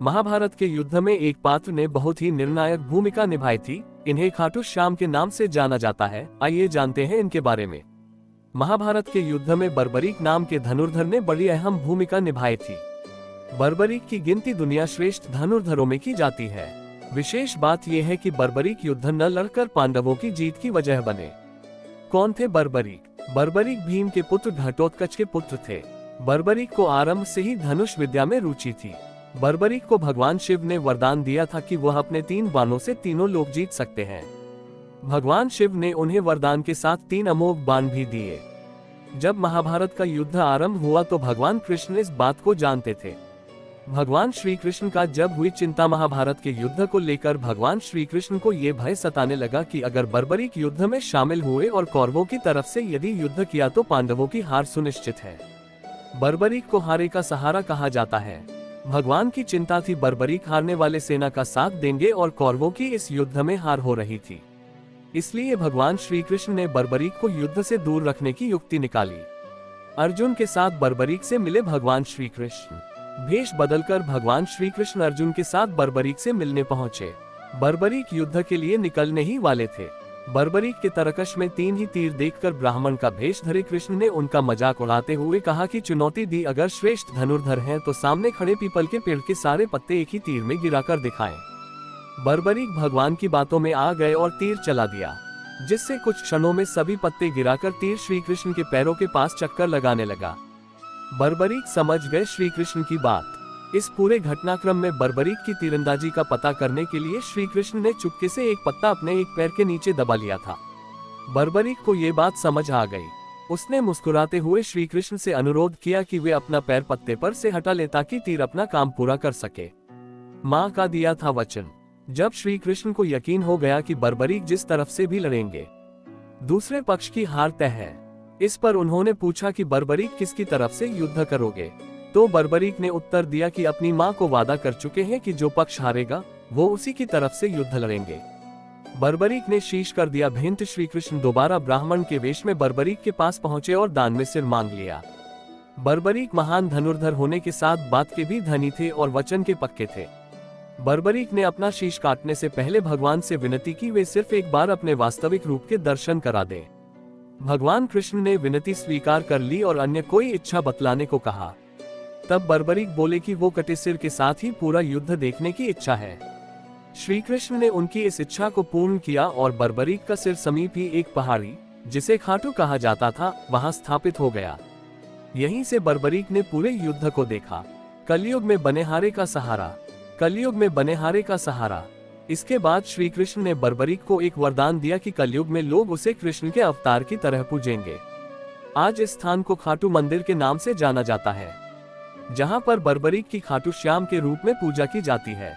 महाभारत के युद्ध में एक पात्र ने बहुत ही निर्णायक भूमिका निभाई थी। इन्हें खाटू श्याम के नाम से जाना जाता है। आइए जानते हैं इनके बारे में। महाभारत के युद्ध में बर्बरीक नाम के धनुर्धर ने बड़ी अहम भूमिका निभाई थी। बर्बरीक की गिनती दुनिया श्रेष्ठ धनुर्धरों में की जाती है। विशेष बात यह है कि बर्बरीक युद्ध न लड़कर पांडवों की जीत की वजह बने। कौन थे बर्बरीक? बर्बरीक भीम के पुत्र घटोत्कच के पुत्र थे। बर्बरीक को आरंभ से ही धनुष विद्या में रुचि थी। बर्बरीक को भगवान शिव ने वरदान दिया था कि वह अपने 3 बाणों से तीनों लोक जीत सकते हैं। भगवान शिव ने उन्हें वरदान के साथ 3 अमोघ बाण भी दिए। जब महाभारत का युद्ध आरंभ हुआ तो भगवान कृष्ण इस बात को जानते थे। भगवान श्री कृष्ण का जब हुई चिंता महाभारत के युद्ध को लेकर भगवान श्री कृष्ण को ये भय सताने लगा कि अगर बर्बरीक युद्ध में शामिल हुए और कौरवों की तरफ से यदि युद्ध किया तो पांडवों की हार सुनिश्चित है। बर्बरीक को हारे का सहारा कहा जाता है। भगवान की चिंता थी बर्बरीक हारने वाले सेना का साथ देंगे और कौरवों की इस युद्ध में हार हो रही थी। इसलिए भगवान श्री कृष्ण ने बर्बरीक को युद्ध से दूर रखने की युक्ति निकाली। अर्जुन के साथ बर्बरीक से मिले भगवान श्री कृष्ण। भेष बदलकर भगवान श्री कृष्ण अर्जुन के साथ बर्बरीक से मिलने पहुंचे। बर्बरीक युद्ध के लिए निकलने ही वाले थे। बर्बरीक के तरकश में 3 ही तीर देखकर ब्राह्मण का भेष धरे कृष्ण ने उनका मजाक उड़ाते हुए कहा कि चुनौती दी, अगर श्रेष्ठ धनुर्धर हैं तो सामने खड़े पीपल के पेड़ के सारे पत्ते एक ही तीर में गिराकर दिखाएं। बर्बरीक भगवान की बातों में आ गए और तीर चला दिया, जिससे कुछ क्षणों में सभी पत्ते गिराकर तीर श्री कृष्ण के पैरों के पास चक्कर लगाने लगा। बर्बरीक समझ गए श्री कृष्ण की बात। इस पूरे घटनाक्रम में बर्बरीक की तीरंदाजी का पता करने के लिए श्री कृष्ण ने चुपके से एक पत्ता अपने एक पैर के नीचे दबा लिया था। बर्बरीक को ये बात समझ आ गई। उसने मुस्कुराते हुए श्री कृष्ण से अनुरोध किया कि वे अपना पैर पत्ते पर से हटा ले ताकि तीर अपना काम पूरा कर सके। माँ का दिया था वचन। जब श्री कृष्ण को यकीन हो गया कि बर्बरीक जिस तरफ से भी लड़ेंगे दूसरे पक्ष की हार तय है, इस पर उन्होंने पूछा कि बर्बरीक किसकी तरफ से युद्ध करोगे? तो बर्बरीक ने उत्तर दिया कि अपनी माँ को वादा कर चुके हैं कि जो पक्ष हारेगा वो उसी की तरफ से युद्ध लड़ेंगे। बर्बरीक ने शीश कर दिया भेंट। श्री कृष्ण दोबारा ब्राह्मण के वेश में बर्बरीक के पास पहुंचे और दान में सिर मांग लिया। बर्बरीक महान धनुर्धर होने के साथ बात के भी धनी थे और वचन के पक्के थे। बर्बरीक ने अपना शीश काटने से पहले भगवान से विनती की वे सिर्फ एक बार अपने वास्तविक रूप के दर्शन करा दें। भगवान कृष्ण ने विनती स्वीकार कर ली और अन्य कोई इच्छा बतलाने को कहा। तब बर्बरीक बोले कि वो कटे सिर के साथ ही पूरा युद्ध देखने की इच्छा है। श्री कृष्ण ने उनकी इस इच्छा को पूर्ण किया और बर्बरीक का सिर समीप ही एक पहाड़ी, जिसे खाटू कहा जाता था, वहां स्थापित हो गया। यहीं से बर्बरीक ने पूरे युद्ध को देखा। कलयुग में बनेहारे का सहारा, कलयुग में बनेहारे का सहारा। इसके बाद श्री कृष्ण ने बर्बरीक को एक वरदान दिया कि कलयुग में लोग उसे कृष्ण के अवतार की तरह पूजेंगे। आज इस स्थान को खाटू मंदिर के नाम से जाना जाता है, जहां पर बर्बरीक की खाटू श्याम के रूप में पूजा की जाती है।